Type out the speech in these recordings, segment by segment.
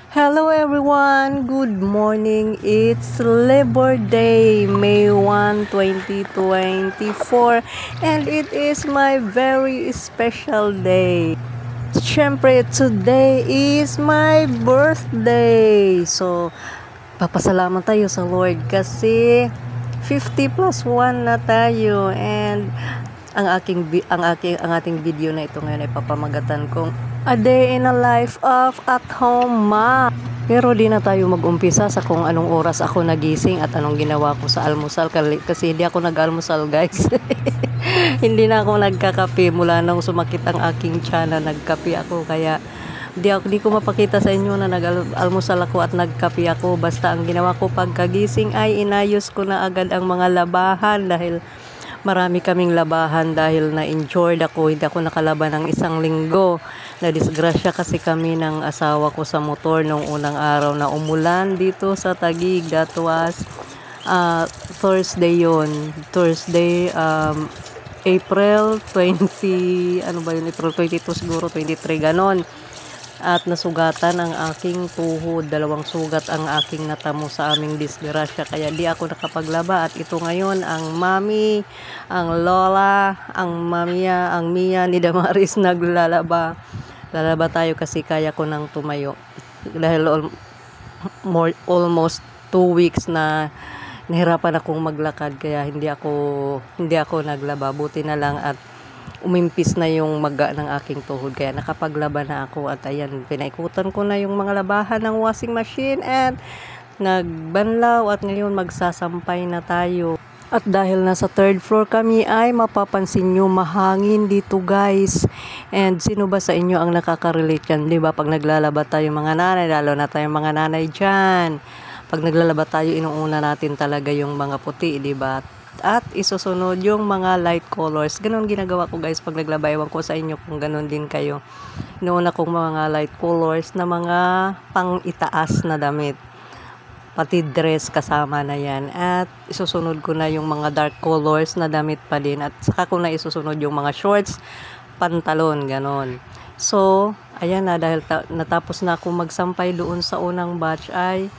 Hello everyone, good morning. It's Labor Day, May 1, 2024, and it is my very special day. Siyempre, today is my birthday. So, papasalamat tayo sa Lord kasi 50 plus 1 na tayo, and ang ating video na ito ngayon ay papamagatan kong A Day in a Life of At Home Ma. Pero di na tayo mag-umpisa sa kung anong oras ako nagising at anong ginawa ko sa almusal kasi hindi ako nag-almusal, guys. Hindi na ako nagkakape mula nung sumakit ang aking tiyan na nagkape ako, kaya di ko mapakita sa inyo na nag-almusal ako at nagkape ako. Basta ang ginawa ko pagkagising ay inayos ko na agad ang mga labahan dahil marami kaming labahan dahil na-injured ako. Hindi ako nakalaban ng isang linggo. Na-disgrasya kasi kami ng asawa ko sa motor nung unang araw na umulan dito sa Taguig. That was Thursday yon. Thursday, April 20, ano ba yun? April 22 siguro, 23, ganon. At nasugatan ang aking tuhod. 2 sugat ang aking natamo sa aming disgrasya. Kaya di ako nakapaglaba. At ito ngayon, ang mami, ang lola, ang mamiya, ang Mia ni Damaris naglalaba. Lalaba tayo kasi kaya ko nang tumayo. Dahil almost 2 weeks na nahirapan akong maglakad. Kaya hindi ako naglaba. Buti na lang at umimpis na yung maga ng aking tuhod, kaya nakapaglaba na ako. At ayan, pinaikutan ko na yung mga labahan ng washing machine at nagbanlaw, at ngayon magsasampay na tayo. At dahil nasa 3rd floor kami ay mapapansin nyo mahangin dito, guys. And sino ba sa inyo ang nakaka-relate yan? Diba pag naglalaba tayo mga nanay, lalo na tayong mga nanay dyan, pag naglalaba tayo inuuna natin talaga yung mga puti, diba? At isusunod yung mga light colors. Ganon ginagawa ko, guys, pag naglaba. Ewan ko sa inyo kung ganon din kayo. Inuuna kong mga light colors na mga pang itaas na damit. Pati dress kasama na yan. At isusunod ko na yung mga dark colors na damit pa din. At saka ko na isusunod yung mga shorts, pantalon, ganon. So, ayan na, dahil natapos na akong magsampay doon sa unang batch ay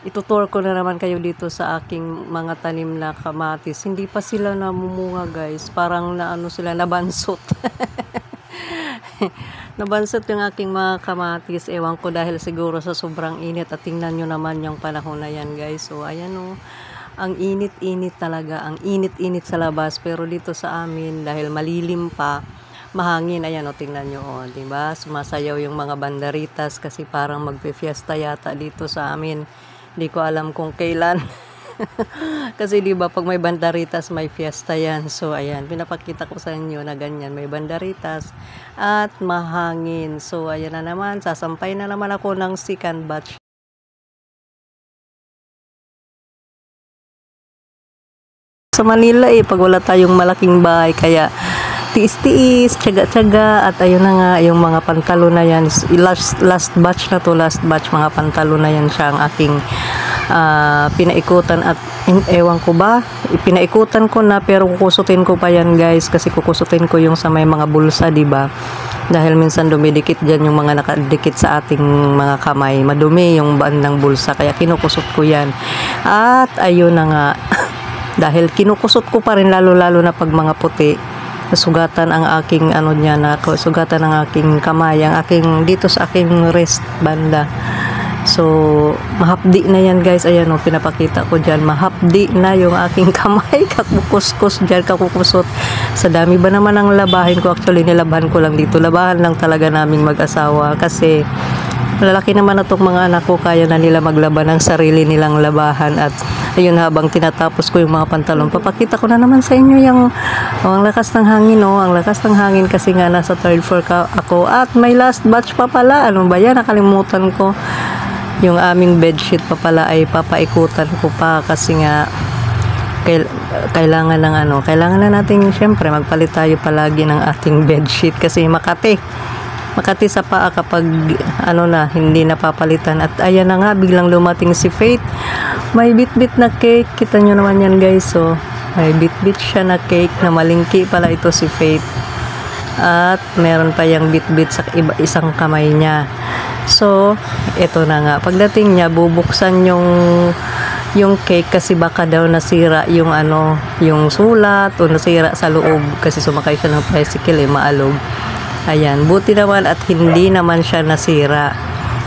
itutur ko na naman kayo dito sa aking mga tanim na kamatis. Hindi pa sila namumunga, guys. Parang sila, nabansot. Nabansot yung aking mga kamatis. Ewan ko dahil siguro sa sobrang init. At tingnan nyo naman yung panahon na yan, guys. So, ayan o. Ang init-init talaga. Ang init-init sa labas. Pero dito sa amin, dahil malilim pa, mahangin. Ayan o, tingnan nyo o. Diba? Sumasayaw yung mga banderitas kasi parang magpe-fiesta yata dito sa amin. Hindi ko alam kung kailan. Kasi di ba pag may banderitas, may fiesta yan. So ayan, pinapakita ko sa inyo na ganyan, may banderitas at mahangin. So ayan na naman, sasampay na naman ako ng second batch. Sa Manila pag wala tayong malaking bahay, kaya tiis-tiis, tiyaga-tiyaga. At ayun na nga, yung mga pantalo na yan, last batch na to, last batch, mga pantalo na yan siya ang aking pinaikutan. At ewan ko ba, pinaikutan ko na, pero kukusutin ko pa yan, guys, kasi kukusutin ko yung sa may mga bulsa, diba? Dahil minsan dumidikit dyan yung mga nakadikit sa ating mga kamay, madumi yung bandang bulsa, kaya kinukusot ko yan. At ayun na nga, dahil kinukusot ko pa rin, lalo-lalo na pag mga puti, sugatan ang aking sugatan ang aking kamay, ang aking dito sa aking wrist banda. So mahapdi na yan, guys. Ayan o, pinapakita ko dyan, mahapdi na yung aking kamay. Kakukuskus dyan, kakukusot. Sa dami ba naman ang labahin ko? Actually nilabahan ko lang dito, labahan lang talaga naming mag-asawa kasi malalaki naman na itong mga anak ko, kaya na nila maglaba ng sarili nilang labahan. At ayun, habang tinatapos ko yung mga pantalon, papakita ko na naman sa inyo yung ang lakas ng hangin, ang lakas ng hangin kasi nga nasa 3rd floor ako. At may last batch pa pala. Ano ba yan? Nakalimutan ko. Yung aming bedsheet pa pala ay papaikutan ko pa kasi nga kailangan na natin, syempre magpalit tayo palagi ng ating bedsheet kasi makati sa paa kapag hindi napapalitan. At ayan na nga, biglang lumating si Faith. May bit-bit na cake. Kita nyo naman yan, guys. So, may bit-bit siya na cake na malingki pala ito si Faith. At meron pa yung bit-bit sa isang kamay niya. So, ito na nga. Pagdating niya, bubuksan yung cake kasi baka daw nasira yung yung sulat o nasira sa loob kasi sumakay siya ng tricycle maalog. Ayan, buti naman at hindi naman siya nasira.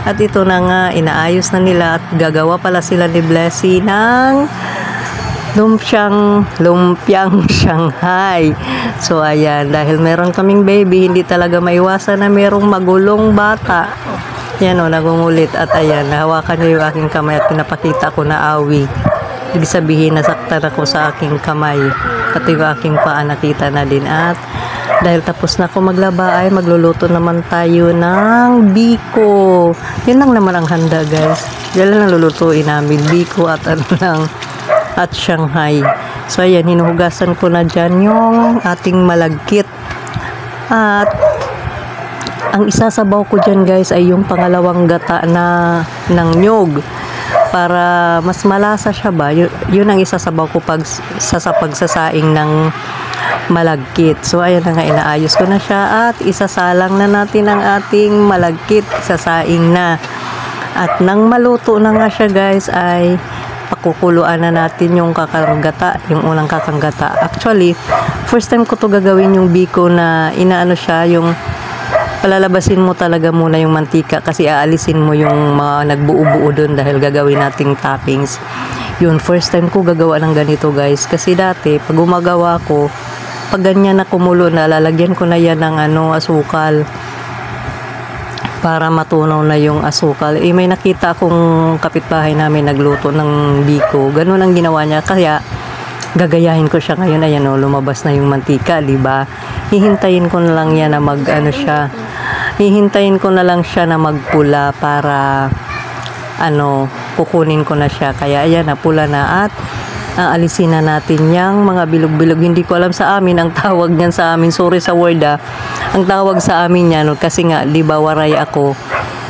At ito na nga, inaayos na nila at gagawa pala sila ni Blessy ng lumpiang Shanghai. So ayan, dahil meron kaming baby, hindi talaga maiwasan na merong magulong bata. Yan o, nagungulit. At ayan, nahawakan niya yung aking kamay at pinapakita ko na awi. Ibig sabihin, nasaktan ako sa aking kamay. Pati yung aking paa nakita na din. At dahil tapos na ako maglaba ay magluluto naman tayo ng biko. Yan lang naman ang handa, guys. Yan lang lulutuin namin. Biko at at Shanghai. So ayan, hinuhugasan ko na dyan yung ating malagkit. At ang isasabaw ko dyan, guys, ay yung pangalawang gata ng nyog. Para mas malasa siya ba? Yun ang isasabaw ko sa pagsasaing ng malagkit. So ayan na nga, inaayos ko na siya at isasalang na natin ang ating malagkit. Sasaing na. At nang maluto na nga siya, guys, ay pakukuluan na natin yung kakanggata, yung unang kakanggata. Actually, first time ko to gagawin yung biko na inaano siya, yung palalabasin mo talaga muna yung mantika kasi aalisin mo yung mga nagbuo-buo dun dahil gagawin nating toppings. Yun, first time ko gagawa ng ganito, guys, kasi dati pag gumagawa ko, pag ganyan na kumulo na, lalagyan ko na yan ng asukal para matunaw na yung asukal. May nakita akong kapitbahay namin nagluto ng biko, ganun ang ginawa niya, kaya gagayahin ko siya ngayon. Ayan o, lumabas na yung mantika, diba? Hihintayin ko na lang yan na hihintayin ko na lang siya na magpula para kukunin ko na siya. Kaya ayan, napula na at alisin na natin yung mga bilog-bilog. Hindi ko alam sa amin ang tawag niyan sa amin. Sorry sa word Ang tawag sa amin yan, kasi nga, di ba waray ako.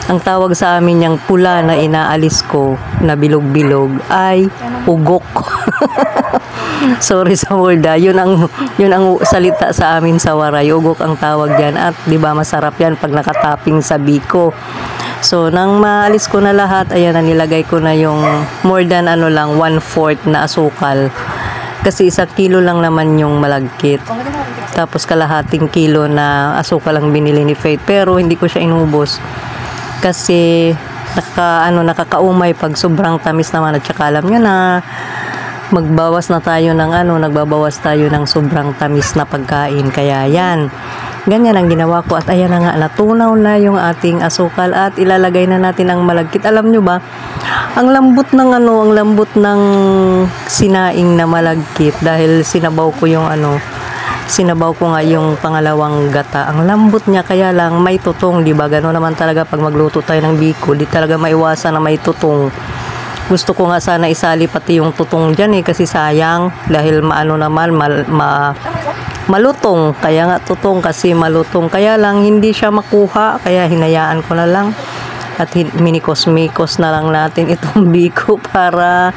Ang tawag sa amin yung pula na inaalis ko na bilog-bilog ay ugok. Sorry sa word Yun ang salita sa amin sa waray. Ugok ang tawag diyan at 'di ba masarap 'yan pag nakatapping sa biko. So nang maalis ko na lahat, ayan na nilagay ko na yung more than 1/4 na asukal. Kasi 1 kilo lang naman yung malagkit. Tapos kalahating kilo na asukal lang binili ni Faith, pero hindi ko siya inubos. Kasi nakakaumay pag sobrang tamis naman at saka alam niyo na magbawas na tayo ng nagbabawas tayo ng sobrang tamis na pagkain. Kaya yan, ganyan ang ginawa ko. At ayan na nga, natunaw na yung ating asukal at ilalagay na natin ang malagkit. Alam nyo ba, ang lambot ng sinaing na malagkit dahil sinabaw ko nga yung pangalawang gata. Ang lambot niya, kaya lang may tutong, di ba? Gano'n naman talaga pag magluto tayo ng biko, di talaga maiwasan na may tutong. Gusto ko nga sana isali pati yung tutong dyan kasi sayang dahil malutong. Kaya nga tutong kasi malutong. Kaya lang hindi siya makuha, kaya hinayaan ko na lang. At minikos-mikos na lang natin itong biko para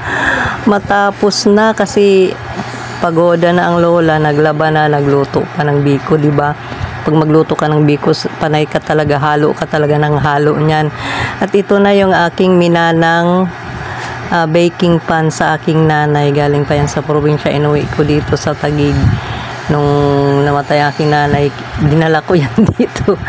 matapos na kasi pagoda na ang lola, naglaba na, nagluto pa ng biko, di ba? Pag magluto ka ng biko, panay ka talaga, halo ka talaga ng halo niyan. At ito na yung aking minanang baking pan sa aking nanay. Galing pa yan sa probinsya, inuwi ko dito sa Taguig nung namatay aking nanay, dinala ko yan dito.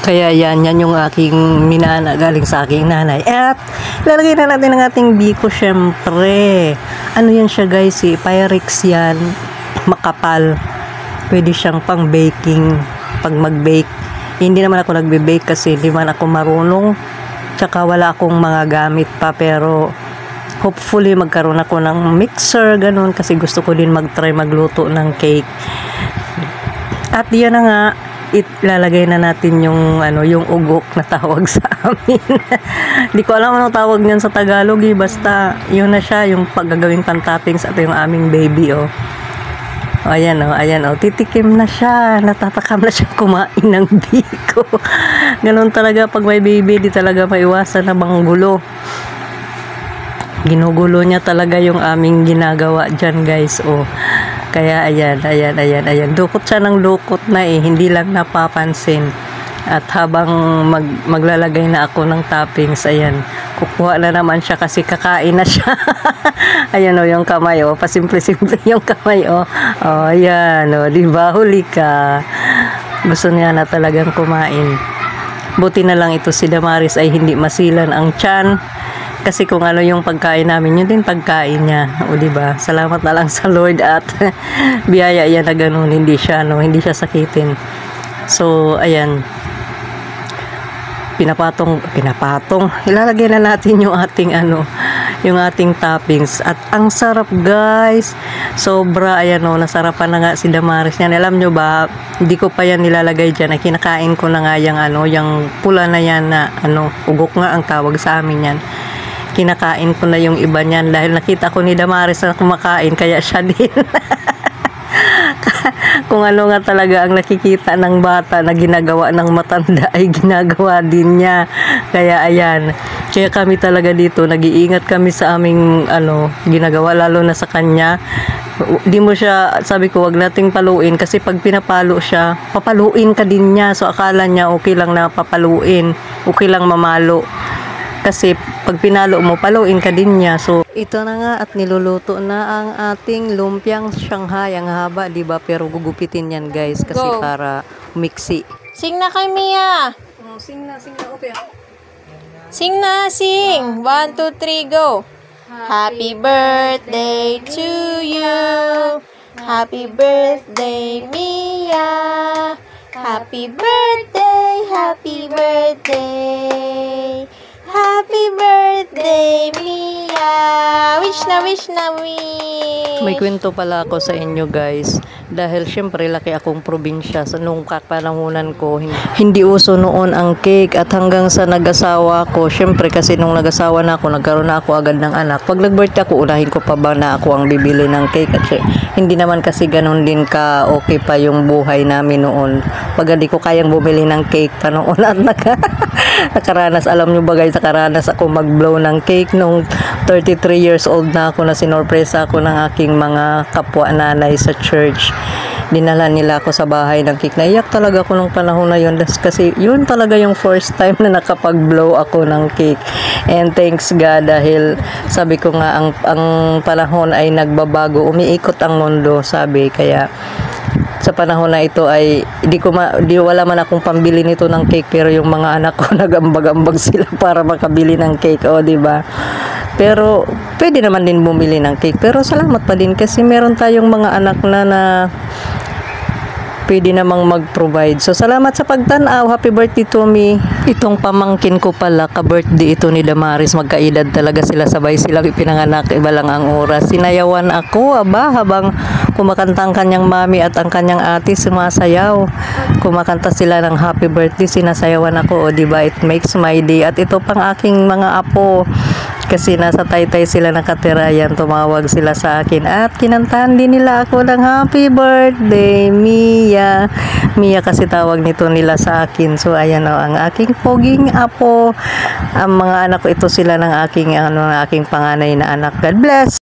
Kaya yan yung aking minana galing sa aking nanay. At lalagay na natin ang ating biko, syempre. Yan siya, guys, Pyrex yan, makapal, pwede siyang pang baking pag mag-bake. Hindi naman ako nagbe-bake kasi hindi man ako marunong, tsaka wala akong mga gamit pa, pero hopefully magkaroon ako ng mixer, ganun, kasi gusto ko din mag-try magluto ng cake. At yan na nga, ilalagay na natin yung ugok na tawag sa amin. Hindi ko alam anong tawag niyan sa Tagalog, basta yun na siya, yung paggagawing pan-toppings at yung aming baby, Ayan titikim na siya, natatakam na siya kumain ng biko. Ganun talaga pag may baby, di talaga maiwasan na manggulo. Ginugulo niya talaga yung aming ginagawa dyan, guys. Kaya ayan. Dukot siya ng lukot na hindi lang napapansin. At habang maglalagay na ako ng toppings, ayan, kukuha na naman siya kasi kakain na siya. Ayan o, yung kamay o, pasimple-simple yung kamay o. O, ayan o, diba, huli ka. Gusto niya na talagang kumain. Buti na lang ito si Damaris ay hindi masilan ang tiyan. Kasi kung ano yung pagkain namin, yun din pagkain niya. O diba, salamat na lang sa Lord at biyaya yan na ganun, hindi siya sakitin. So, ayan. Pinapatong, ilalagay na natin yung ating yung ating toppings at ang sarap guys, sobra. Ayan o, nasarapan na nga si Damaris yan. Alam nyo ba, hindi ko pa yan nilalagay dyan, kinakain ko na nga yung pula na yan na ugok nga ang tawag sa amin yan. Kinakain ko na yung iba niyan dahil nakita ko ni Damaris na kumakain, kaya siya din. Kung ano nga talaga ang nakikita ng bata na ginagawa ng matanda ay ginagawa din niya. Kaya ayan, kaya kami talaga dito nag-iingat kami sa aming ginagawa, lalo na sa kanya. Di mo siya, sabi ko wag nating paluin kasi pag pinapalo siya, papaluin ka din niya. So akala niya okay lang na papaluin, okay lang mamalo. Kasi pag pinalo mo, paluin ka din niya. So, ito na nga at niluluto na ang ating lumpiang Shanghai. Ang haba, diba? Pero gugupitin yan, guys. Kasi para mixi. Sing na kay Mia. Sing na. Okay. Sing na, sing. 1, 2, 3, go. Happy birthday to you. Happy birthday, Mia. Happy birthday, happy birthday. Happy birthday, Mia! Wish na, wish. May kwento pala ako sa inyo guys. Dahil syempre laki akong probinsya. So, nung kapanahunan ko, hindi uso noon ang cake. At hanggang sa nag-asawa ko, syempre kasi nung nag-asawa na ako, nagkaroon na ako agad ng anak. Pag nag-birthday ako, unahin ko pa ba na ako ang bibili ng cake? At hindi naman kasi ganun din ka okay pa yung buhay namin noon. Pag hindi ko kayang bumili ng cake pa noon at nakaranas, alam nyo ba guys, nakaranas ako mag-blow ng cake nung 33 years old na ako, na sinorpresa ako ng aking mga kapwa nanay sa church. Dinala nila ako sa bahay ng cake. Naiyak talaga ako nung panahon na yun kasi yun talaga yung first time na nakapag-blow ako ng cake. And thanks God dahil sabi ko nga ang panahon ay nagbabago, umiikot ang mundo, sabi. Kaya sa panahon na ito ay wala man akong pambili nito ng cake, pero yung mga anak ko nagambag-ambag sila para makabili ng cake, di ba? Pero pwede naman din bumili ng cake, pero salamat pa din kasi meron tayong mga anak na pwede namang mag-provide. So, salamat sa pagtanaw. Happy birthday to me. Itong pamangkin ko pala, ka-birthday ito ni Damaris. Magkaedad talaga sila, sabay sila pinanganak, iba lang ang oras. Sinayawan ako, habang kumakanta ang kanyang mami at ang kanyang ate sumasayaw. Kumakanta sila ng happy birthday, sinasayawan ako, diba? It makes my day. At ito pang aking mga apo. Kasi nasa Taytay sila nakatira yan, tumawag sila sa akin at kinantahan din nila ako ng happy birthday, Mia. Mia kasi tawag nito nila sa akin. So ayan ang aking poging apo. Ang mga anak ko ito sila ng aking panganay na anak. God bless.